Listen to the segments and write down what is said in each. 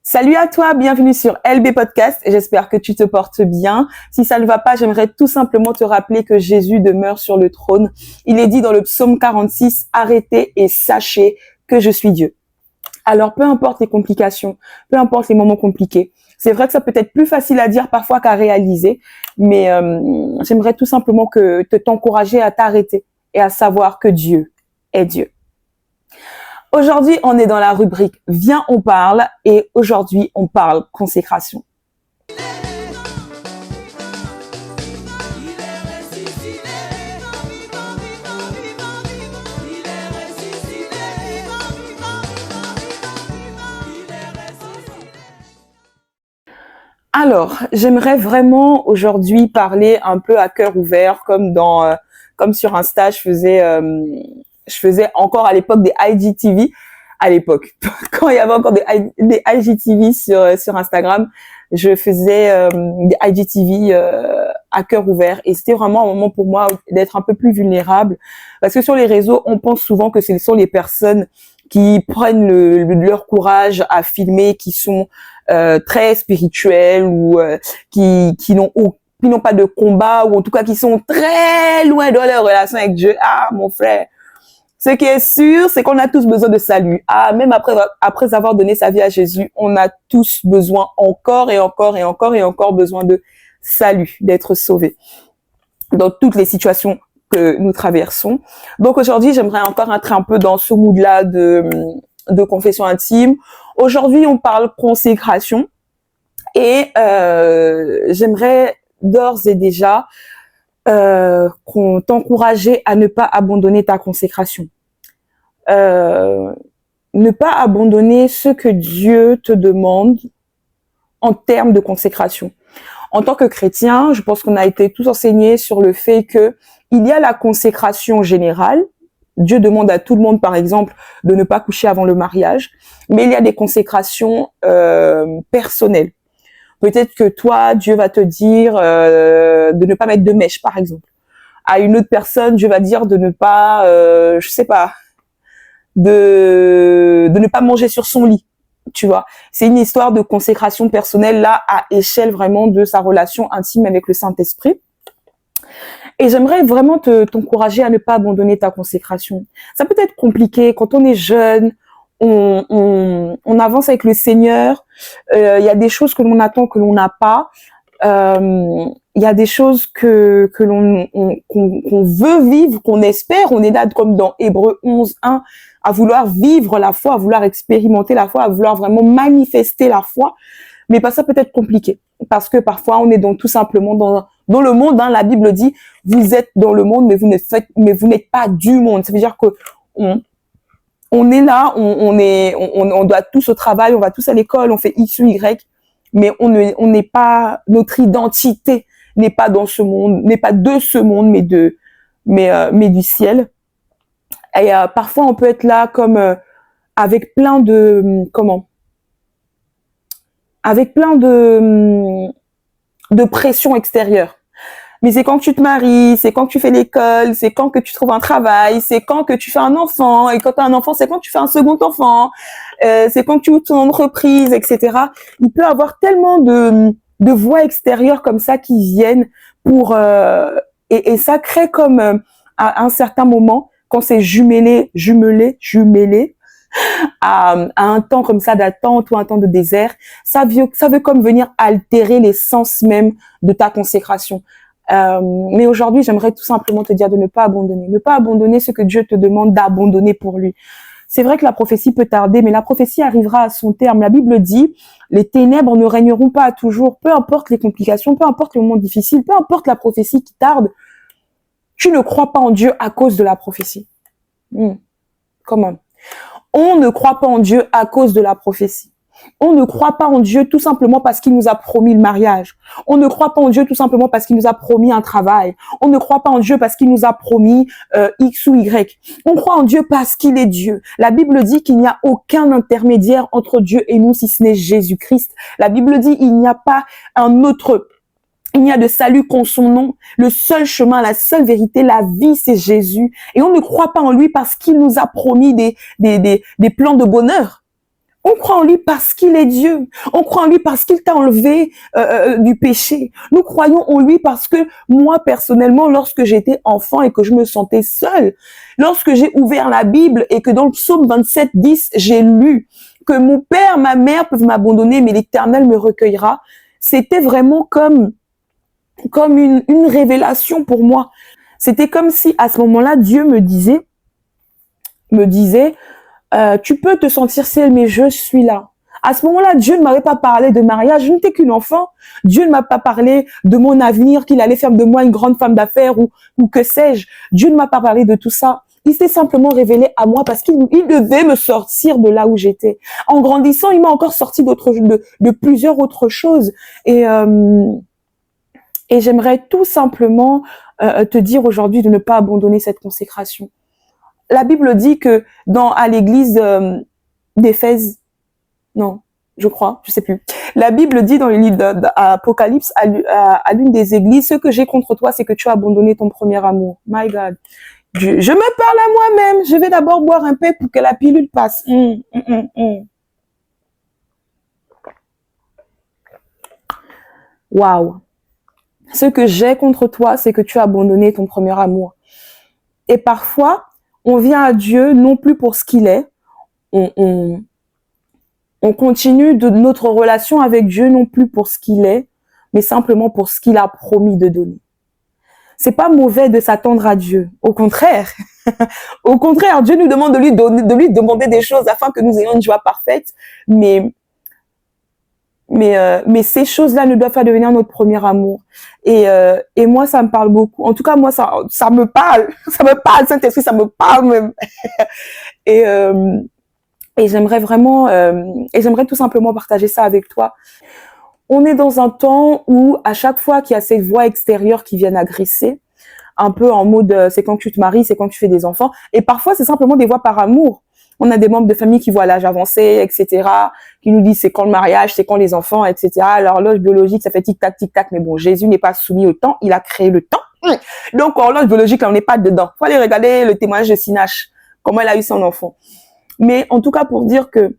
Salut à toi, bienvenue sur LB Podcast. J'espère que tu te portes bien. Si ça ne va pas, j'aimerais tout simplement te rappeler que Jésus demeure sur le trône. Il est dit dans le psaume 46, « Arrêtez et sachez que je suis Dieu ». Alors, peu importe les complications, peu importe les moments compliqués, c'est vrai que ça peut être plus facile à dire parfois qu'à réaliser, mais j'aimerais tout simplement t'encourager à t'arrêter et à savoir que Dieu est Dieu. Aujourd'hui, on est dans la rubrique « Viens, on parle » et aujourd'hui, on parle consécration. Alors, j'aimerais vraiment aujourd'hui parler un peu à cœur ouvert, comme sur Insta, je faisais encore à l'époque des IGTV, à l'époque, quand il y avait encore des IGTV sur Instagram, je faisais des IGTV à cœur ouvert et c'était vraiment un moment pour moi d'être un peu plus vulnérable parce que sur les réseaux, on pense souvent que ce sont les personnes qui prennent leur courage à filmer, qui sont très spirituelles ou qui n'ont pas de combat ou en tout cas qui sont très loin de leur relation avec Dieu. Ah, mon frère, ce qui est sûr, c'est qu'on a tous besoin de salut. Ah, même après avoir donné sa vie à Jésus, on a tous besoin encore et encore et encore et encore besoin de salut, d'être sauvés dans toutes les situations que nous traversons. Donc aujourd'hui, j'aimerais encore entrer un peu dans ce mood-là de confession intime. Aujourd'hui, on parle consécration et j'aimerais d'ores et déjà qu'on t'encourageait à ne pas abandonner ta consécration. Ne pas abandonner ce que Dieu te demande en termes de consécration. En tant que chrétien, je pense qu'on a été tous enseignés sur le fait que il y a la consécration générale. Dieu demande à tout le monde, par exemple, de ne pas coucher avant le mariage, mais il y a des consécrations personnelles. Peut-être que toi, Dieu va te dire de ne pas mettre de mèche, par exemple. À une autre personne, Dieu va dire de ne pas, je sais pas, de ne pas manger sur son lit. Tu vois, c'est une histoire de consécration personnelle là à échelle vraiment de sa relation intime avec le Saint-Esprit. Et j'aimerais vraiment t'encourager à ne pas abandonner ta consécration. Ça peut être compliqué quand on est jeune, on avance avec le Seigneur. Il y a des choses que l'on attend que l'on n'a pas. Il y a des choses qu'on veut vivre, qu'on espère. On est là comme dans Hébreux 11:1 à vouloir vivre la foi, à vouloir expérimenter la foi, à vouloir vraiment manifester la foi. Mais pas ça peut être compliqué parce que parfois on est tout simplement dans le monde. Hein, la Bible dit vous êtes dans le monde, mais vous n'êtes pas du monde. Ça veut dire que on est là, on doit tous au travail, on va tous à l'école, on fait X ou Y, mais on n'est pas, notre identité n'est pas dans ce monde, n'est pas de ce monde, mais du ciel. Et parfois on peut être là comme avec plein de pression extérieure. Mais c'est quand tu te maries, c'est quand tu fais l'école, c'est quand que tu trouves un travail, c'est quand que tu fais un enfant, et quand tu as un enfant, c'est quand tu fais un second enfant, c'est quand tu ouvres ton entreprise, etc. Il peut y avoir tellement de voix extérieures comme ça qui viennent pour et ça crée comme à un certain moment, quand c'est jumelé à un temps comme ça d'attente ou un temps de désert, ça veut comme venir altérer l'essence même de ta consécration. Mais aujourd'hui, j'aimerais tout simplement te dire de ne pas abandonner ce que Dieu te demande d'abandonner pour lui. C'est vrai que la prophétie peut tarder, mais la prophétie arrivera à son terme. La Bible dit, les ténèbres ne régneront pas toujours, peu importe les complications, peu importe les moments difficiles, peu importe la prophétie qui tarde, tu ne crois pas en Dieu à cause de la prophétie. Comment? On ne croit pas en Dieu à cause de la prophétie. On ne croit pas en Dieu tout simplement parce qu'il nous a promis le mariage. On ne croit pas en Dieu tout simplement parce qu'il nous a promis un travail. On ne croit pas en Dieu parce qu'il nous a promis X ou Y. On croit en Dieu parce qu'il est Dieu. La Bible dit qu'il n'y a aucun intermédiaire entre Dieu et nous si ce n'est Jésus-Christ. La Bible dit il n'y a pas un autre. Il n'y a de salut qu'en son nom. Le seul chemin, la seule vérité, la vie, c'est Jésus. Et on ne croit pas en lui parce qu'il nous a promis des plans de bonheur. On croit en lui parce qu'il est Dieu. On croit en lui parce qu'il t'a enlevé du péché. Nous croyons en lui parce que moi, personnellement, lorsque j'étais enfant et que je me sentais seule, lorsque j'ai ouvert la Bible et que dans le psaume 27, 10, j'ai lu que mon père, ma mère peuvent m'abandonner, mais l'Éternel me recueillera, c'était vraiment comme une révélation pour moi. C'était comme si à ce moment-là, Dieu me disait, tu peux te sentir seule, mais je suis là. À ce moment-là, Dieu ne m'avait pas parlé de mariage, je n'étais qu'une enfant. Dieu ne m'a pas parlé de mon avenir, qu'il allait faire de moi une grande femme d'affaires ou que sais-je. Dieu ne m'a pas parlé de tout ça. Il s'est simplement révélé à moi parce qu'il devait me sortir de là où j'étais. En grandissant, il m'a encore sorti de plusieurs autres choses. Et j'aimerais tout simplement te dire aujourd'hui de ne pas abandonner cette consécration. La Bible dit que à l'église d'Éphèse, non, je crois, je sais plus. La Bible dit dans le livre d'Apocalypse à l'une des églises, ce que j'ai contre toi, c'est que tu as abandonné ton premier amour. My God. Je me parle à moi-même. Je vais d'abord boire un peu pour que la pilule passe. Waouh. Ce que j'ai contre toi, c'est que tu as abandonné ton premier amour. Et parfois, on vient à Dieu non plus pour ce qu'il est. On continue de notre relation avec Dieu non plus pour ce qu'il est, mais simplement pour ce qu'il a promis de donner. C'est pas mauvais de s'attendre à Dieu. Au contraire. Au contraire, Dieu nous demande de lui demander des choses afin que nous ayons une joie parfaite. Mais ces choses-là ne doivent pas devenir notre premier amour. Et moi, ça me parle beaucoup. En tout cas, moi, ça me parle. Ça me parle, Saint-Esprit, ça me parle même. Et j'aimerais vraiment, j'aimerais tout simplement partager ça avec toi. On est dans un temps où, à chaque fois qu'il y a ces voix extérieures qui viennent agresser, un peu en mode, c'est quand tu te maries, c'est quand tu fais des enfants. Et parfois, c'est simplement des voix par amour. On a des membres de famille qui voient l'âge avancé, etc., qui nous disent c'est quand le mariage, c'est quand les enfants, etc. L'horloge biologique, ça fait tic-tac, tic-tac, mais bon, Jésus n'est pas soumis au temps, il a créé le temps. Donc, horloge biologique, on n'est pas dedans. Faut aller regarder le témoignage de Sinache, comment elle a eu son enfant. Mais en tout cas, pour dire que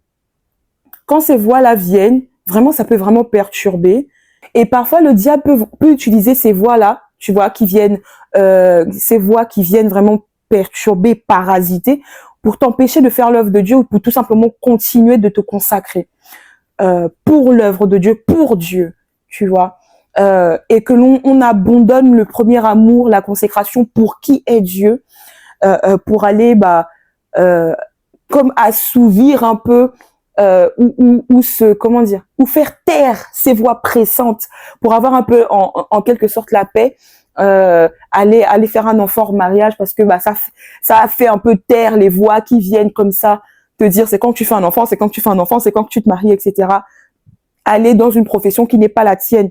quand ces voix-là viennent, vraiment, ça peut vraiment perturber. Et parfois, le diable peut utiliser ces voix-là, tu vois, ces voix qui viennent vraiment perturber, parasiter, pour t'empêcher de faire l'œuvre de Dieu ou pour tout simplement continuer de te consacrer pour l'œuvre de Dieu, pour Dieu, tu vois. Et que l'on abandonne le premier amour, la consécration pour qui est Dieu, pour aller comme assouvir un peu ou faire taire ces voix pressantes pour avoir un peu en quelque sorte la paix, aller faire un enfant en mariage parce que ça a fait un peu taire les voix qui viennent comme ça te dire c'est quand tu fais un enfant, c'est quand tu fais un enfant, c'est quand tu te maries, etc. Aller dans une profession qui n'est pas la tienne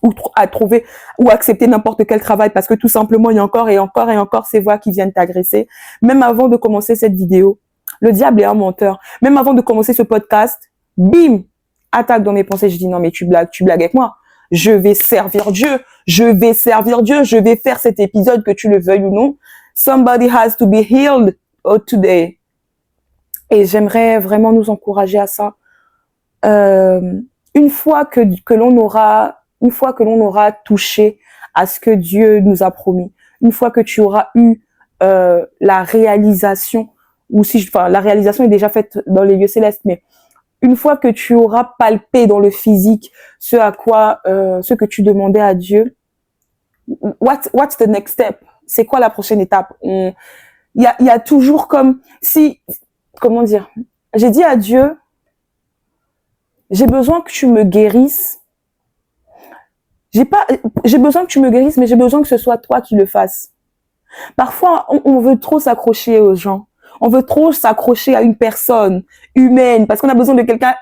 ou à trouver ou accepter n'importe quel travail parce que tout simplement il y a encore et encore et encore ces voix qui viennent t'agresser. Même avant de commencer cette vidéo, le diable est un menteur. Même avant de commencer ce podcast, bim, attaque dans mes pensées. Je dis non mais tu blagues avec moi. Je vais servir Dieu. Je vais faire cet épisode que tu le veuilles ou non. Somebody has to be healed today. Et j'aimerais vraiment nous encourager à ça. Une fois que l'on aura touché à ce que Dieu nous a promis, une fois que tu auras eu la réalisation, la réalisation est déjà faite dans les lieux célestes, mais une fois que tu auras palpé dans le physique ce que tu demandais à Dieu, what's the next step? C'est quoi la prochaine étape? Il y a toujours comment dire? J'ai dit à Dieu, j'ai besoin que tu me guérisses. J'ai besoin que tu me guérisses, mais j'ai besoin que ce soit toi qui le fasses. Parfois, on veut trop s'accrocher aux gens. On veut trop s'accrocher à une personne humaine parce qu'on a besoin de quelqu'un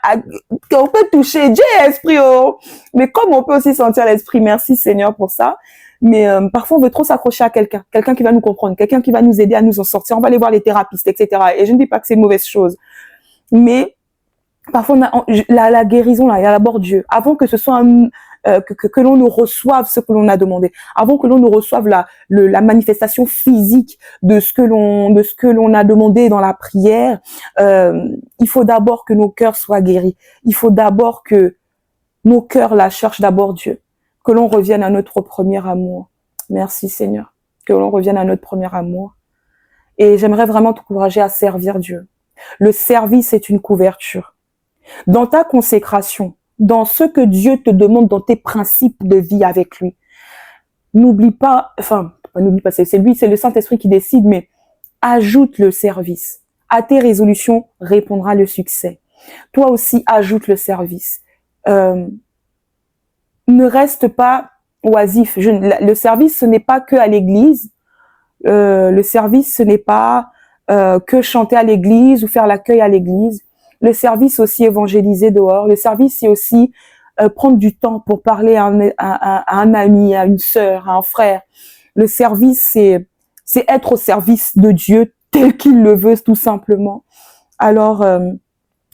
qu'on peut toucher. Dieu est esprit, oh! Mais comme on peut aussi sentir l'esprit, merci Seigneur pour ça. Mais parfois, on veut trop s'accrocher à quelqu'un qui va nous comprendre, quelqu'un qui va nous aider à nous en sortir. On va aller voir les thérapeutes, etc. Et je ne dis pas que c'est une mauvaise chose. Mais parfois, la guérison, là, il y a d'abord Dieu. Avant que ce soit que l'on nous reçoive ce que l'on a demandé, avant que l'on nous reçoive la manifestation physique de ce que l'on a demandé dans la prière. Il faut d'abord que nos cœurs soient guéris. Il faut d'abord que nos cœurs la cherchent d'abord Dieu, que l'on revienne à notre premier amour. Merci Seigneur, que l'on revienne à notre premier amour. Et j'aimerais vraiment t'encourager à servir Dieu. Le service est une couverture. Dans ta consécration, dans ce que Dieu te demande, dans tes principes de vie avec lui, n'oublie pas, c'est lui, c'est le Saint-Esprit qui décide, mais ajoute le service. À tes résolutions répondra le succès. Toi aussi, ajoute le service. Ne reste pas oisif. Le service, ce n'est pas que à l'église. Le service, ce n'est pas que chanter à l'église ou faire l'accueil à l'église. Le service, c'est aussi évangéliser dehors. Le service, c'est aussi prendre du temps pour parler à un ami, à une sœur, à un frère. Le service, c'est être au service de Dieu tel qu'il le veut, tout simplement. Alors,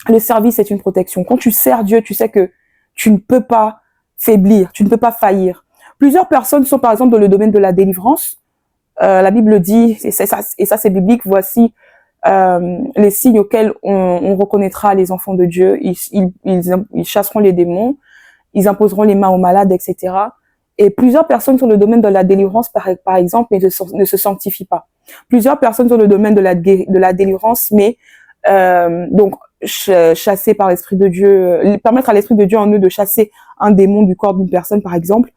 le service est une protection. Quand tu sers Dieu, tu sais que tu ne peux pas faiblir, tu ne peux pas faillir. Plusieurs personnes sont par exemple dans le domaine de la délivrance. La Bible dit, et ça c'est biblique, voici les signes auxquels on reconnaîtra les enfants de Dieu. Ils chasseront les démons, ils imposeront les mains aux malades, etc. Et plusieurs personnes sur le domaine de la délivrance, par exemple, ne se sanctifient pas. Plusieurs personnes sur le domaine de la délivrance, mais donc chassés par l'Esprit de Dieu, permettre à l'Esprit de Dieu en eux de chasser un démon du corps d'une personne, par exemple,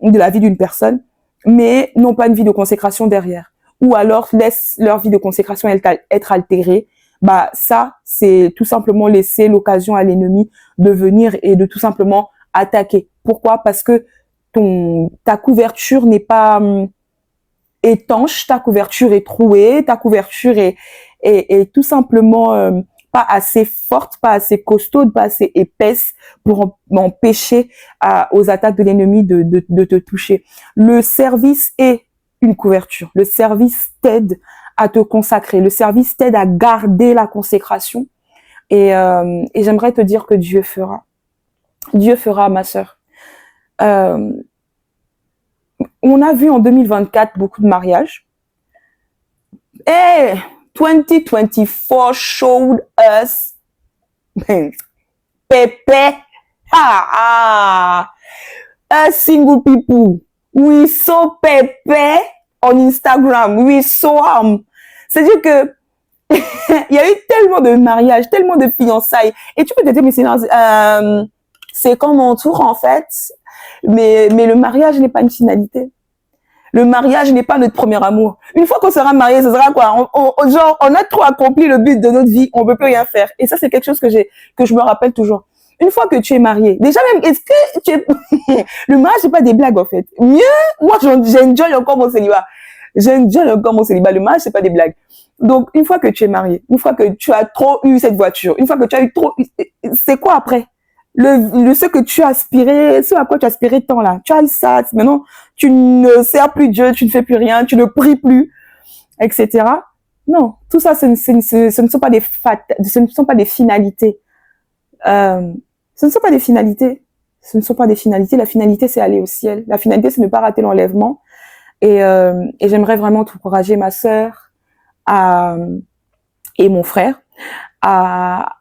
ou de la vie d'une personne, mais n'ont pas une vie de consécration derrière. Ou alors laissent leur vie de consécration être altérée. Bah ça, c'est tout simplement laisser l'occasion à l'ennemi de venir et de tout simplement attaquer. Pourquoi? Parce que ta couverture n'est pas étanche, ta couverture est trouée, ta couverture est tout simplement pas assez forte, pas assez costaude, pas assez épaisse pour empêcher aux attaques de l'ennemi de te toucher. Le service est une couverture. Le service t'aide à te consacrer. Le service t'aide à garder la consécration. Et j'aimerais te dire que Dieu fera. Dieu fera, ma sœur. On a vu en 2024 beaucoup de mariages. Et 2024 showed us Pepe. Single people. We saw Pepe on Instagram. We saw c'est-à-dire que il y a eu tellement de mariages, tellement de fiançailles. Et tu peux te dire, mais c'est comme mon tour, en fait. Mais le mariage n'est pas une finalité. Le mariage n'est pas notre premier amour. Une fois qu'on sera marié, ce sera quoi? On a trop accompli le but de notre vie, on peut plus rien faire. Et ça, c'est quelque chose que je me rappelle toujours. Une fois que tu es marié, déjà même, est-ce que tu es... Le mariage, c'est pas des blagues, en fait. Mieux, moi, j'enjoy encore mon célibat. J'enjoy encore mon célibat. Le mariage, c'est pas des blagues. Donc, une fois que tu es marié, une fois que tu as trop eu cette voiture, une fois que tu as eu trop... C'est quoi après? Ce que tu as aspiré, ce à quoi tu as aspiré tant là. Tu as eu ça, maintenant, tu ne sers plus Dieu, tu ne fais plus rien, tu ne pries plus, etc. Non, tout ça, ce ne sont pas des finalités. Ce ne sont pas des finalités. Ce ne sont pas des finalités. La finalité, c'est aller au ciel. La finalité, c'est ne pas rater l'enlèvement. Et j'aimerais vraiment t'encourager, ma sœur, et mon frère, à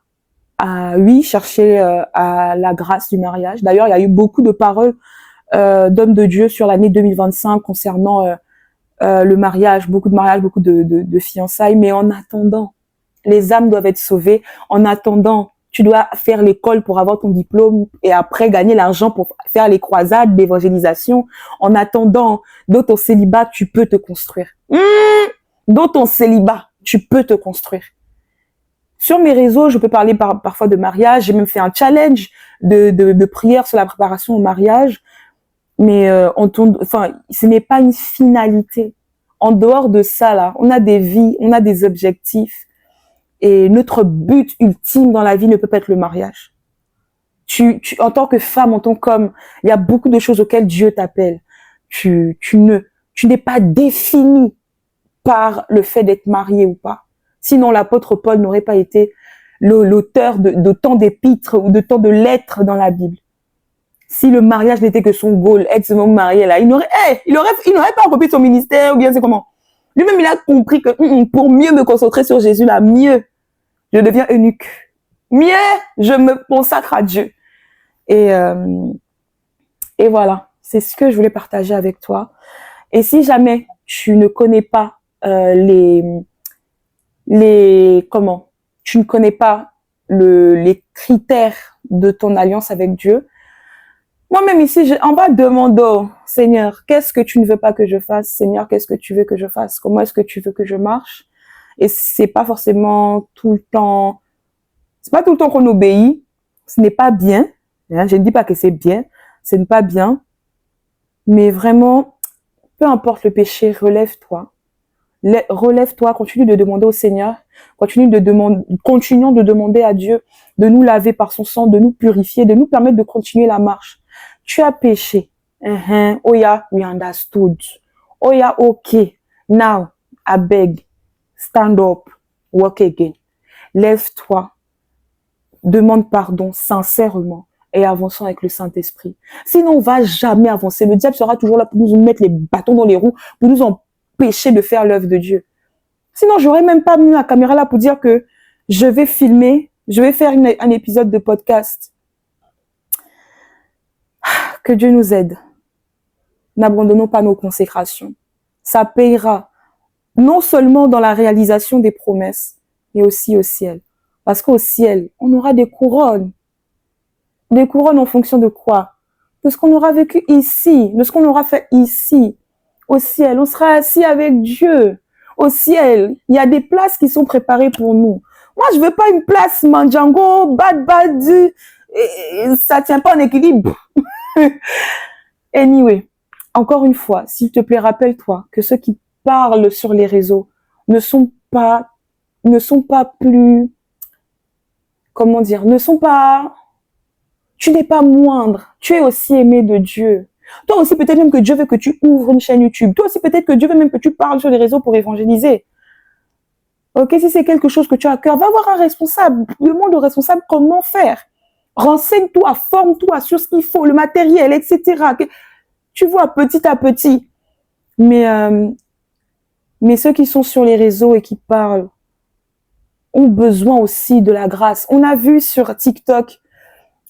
oui, chercher à la grâce du mariage. D'ailleurs, il y a eu beaucoup de paroles d'hommes de Dieu sur l'année 2025 concernant le mariage, beaucoup de fiançailles. Mais en attendant, les âmes doivent être sauvées. En attendant, tu dois faire l'école pour avoir ton diplôme et après gagner l'argent pour faire les croisades d'évangélisation. En attendant, dans ton célibat, tu peux te construire. Dans ton célibat, tu peux te construire. Sur mes réseaux, je peux parler parfois de mariage. J'ai même fait un challenge de prière sur la préparation au mariage. Mais ce n'est pas une finalité. En dehors de ça, là, on a des vies, on a des objectifs. Et notre but ultime dans la vie ne peut pas être le mariage. En tant que femme, en tant qu'homme, il y a beaucoup de choses auxquelles Dieu t'appelle. Tu n'es pas défini par le fait d'être marié ou pas. Sinon, l'apôtre Paul n'aurait pas été l'auteur de tant d'épîtres ou de tant de lettres dans la Bible. Si le mariage n'était que son goal, être mon marié là, il n'aurait pas accompli son ministère, ou bien c'est comment? Lui-même, il a compris que pour mieux me concentrer sur Jésus là, mieux, je deviens eunuque. Mieux, je me consacre à Dieu. Et voilà, c'est ce que je voulais partager avec toi. Et si jamais tu ne connais pas tu ne connais pas les critères de ton alliance avec Dieu, moi-même ici, en bas, demande au Seigneur, qu'est-ce que tu ne veux pas que je fasse? Seigneur, qu'est-ce que tu veux que je fasse? Comment est-ce que tu veux que je marche? Et c'est pas forcément tout le temps, c'est pas tout le temps qu'on obéit. Ce n'est pas bien. Je ne dis pas que c'est bien. Ce n'est pas bien. Mais vraiment, peu importe le péché, relève-toi. Relève-toi, continue de demander au Seigneur, continuons de demander à Dieu de nous laver par son sang, de nous purifier, de nous permettre de continuer la marche. Tu as péché. Oh yeah, we understood. Oh yeah, okay. Now, I beg, stand up, walk again. Lève-toi, demande pardon sincèrement et avançons avec le Saint-Esprit. Sinon, on va jamais avancer. Le diable sera toujours là pour nous mettre les bâtons dans les roues, pour nous empêcher de faire l'œuvre de Dieu. Sinon, j'aurais même pas mis la caméra là pour dire que je vais filmer, je vais faire un épisode de podcast. Que Dieu nous aide. N'abandonnons pas nos consécrations. Ça payera non seulement dans la réalisation des promesses, mais aussi au ciel. Parce qu'au ciel, on aura des couronnes. Des couronnes en fonction de quoi? De ce qu'on aura vécu ici, de ce qu'on aura fait ici. Au ciel, on sera assis avec Dieu. Au ciel, il y a des places qui sont préparées pour nous. Moi, je veux pas une place Mandjango, bad, ça tient pas en équilibre. Anyway, encore une fois, s'il te plaît, rappelle-toi que ceux qui parlent sur les réseaux ne sont pas plus, comment dire, tu n'es pas moindre, tu es aussi aimé de Dieu. Toi aussi, peut-être même que Dieu veut que tu ouvres une chaîne YouTube. Toi aussi, peut-être que Dieu veut même que tu parles sur les réseaux pour évangéliser. Ok, si c'est quelque chose que tu as à cœur, va voir un responsable. Demande au responsable comment faire. Renseigne-toi, forme-toi sur ce qu'il faut, le matériel, etc. Tu vois, petit à petit. Mais ceux qui sont sur les réseaux et qui parlent ont besoin aussi de la grâce. On a vu sur TikTok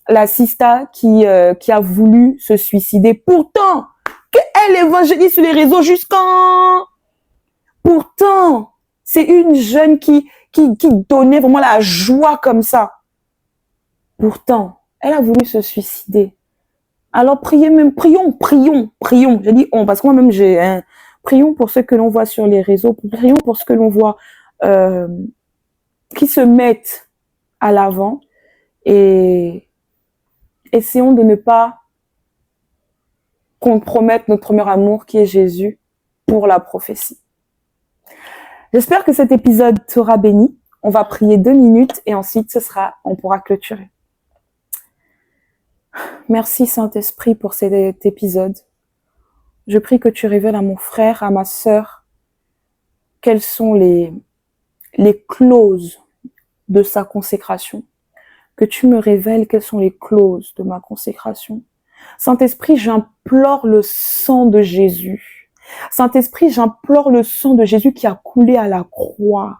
la sista qui a voulu se suicider. Pourtant, qu'elle évangélise sur les réseaux jusqu'en... Pourtant, c'est une jeune qui donnait vraiment la joie comme ça. Pourtant, elle a voulu se suicider. Alors prions. Je dis on, parce que moi-même prions pour ceux que l'on voit sur les réseaux, prions pour ceux que l'on voit qui se mettent à l'avant et essayons de ne pas compromettre notre premier amour qui est Jésus pour la prophétie. J'espère que cet épisode t'aura béni. On va prier 2 minutes et ensuite on pourra clôturer. Merci Saint-Esprit pour cet épisode. Je prie que tu révèles à mon frère, à ma sœur, quelles sont les clauses de sa consécration. Que tu me révèles quelles sont les clauses de ma consécration. Saint-Esprit, j'implore le sang de Jésus. Saint-Esprit, j'implore le sang de Jésus qui a coulé à la croix.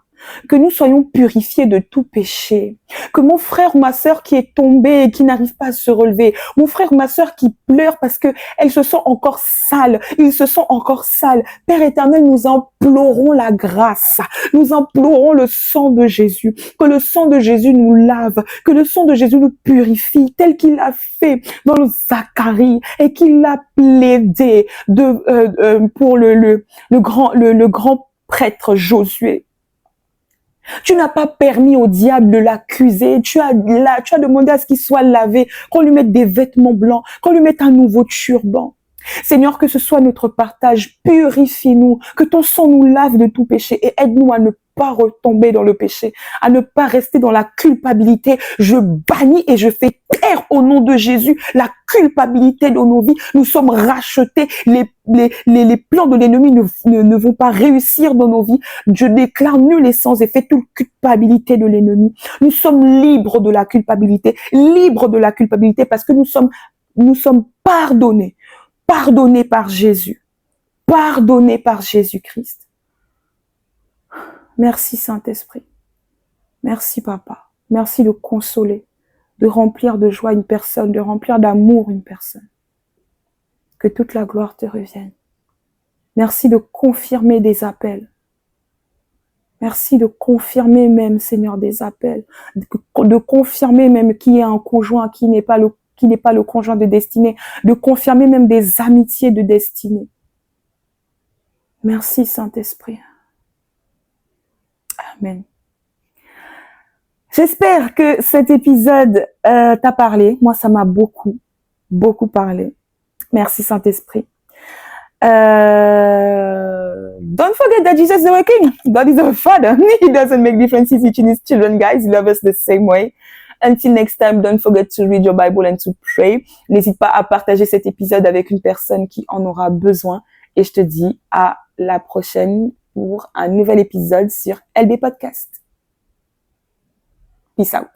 Que nous soyons purifiés de tout péché. Que mon frère ou ma sœur qui est tombé et qui n'arrive pas à se relever, mon frère ou ma sœur qui pleure parce que elle se sent encore sale, ils se sentent encore sales. Père éternel, nous implorons la grâce. Nous implorons le sang de Jésus. Que le sang de Jésus nous lave. Que le sang de Jésus nous purifie tel qu'il l'a fait dans le Zacharie et qu'il l'a plaidé pour le grand prêtre Josué. Tu n'as pas permis au diable de l'accuser. Tu as demandé à ce qu'il soit lavé, qu'on lui mette des vêtements blancs, qu'on lui mette un nouveau turban. Seigneur, que ce soit notre partage, purifie-nous, que ton sang nous lave de tout péché et aide-nous à ne pas retomber dans le péché, à ne pas rester dans la culpabilité. Je bannis et je fais taire au nom de Jésus la culpabilité dans nos vies. Nous sommes rachetés. Les plans de l'ennemi ne vont pas réussir dans nos vies. Je déclare nul et sans effet toute culpabilité de l'ennemi. Nous sommes libres de la culpabilité parce que nous sommes nous sommes pardonnés. Pardonnés par Jésus. Pardonnés par Jésus-Christ. Merci Saint-Esprit. Merci Papa. Merci de consoler, de remplir de joie une personne, de remplir d'amour une personne. Que toute la gloire te revienne. Merci de confirmer des appels. Merci de confirmer même, Seigneur, des appels. De confirmer même qui est un conjoint, qui n'est pas le conjoint de destinée. De confirmer même des amitiés de destinée. Merci, Saint-Esprit. Amen. J'espère que cet épisode t'a parlé. Moi, ça m'a beaucoup parlé. Merci, Saint-Esprit. Don't forget that Jesus is our King. God is our Father. He doesn't make differences between his children, guys. He loves us the same way. Until next time, don't forget to read your Bible and to pray. N'hésite pas à partager cet épisode avec une personne qui en aura besoin. Et je te dis à la prochaine pour un nouvel épisode sur LB Podcast. Peace out.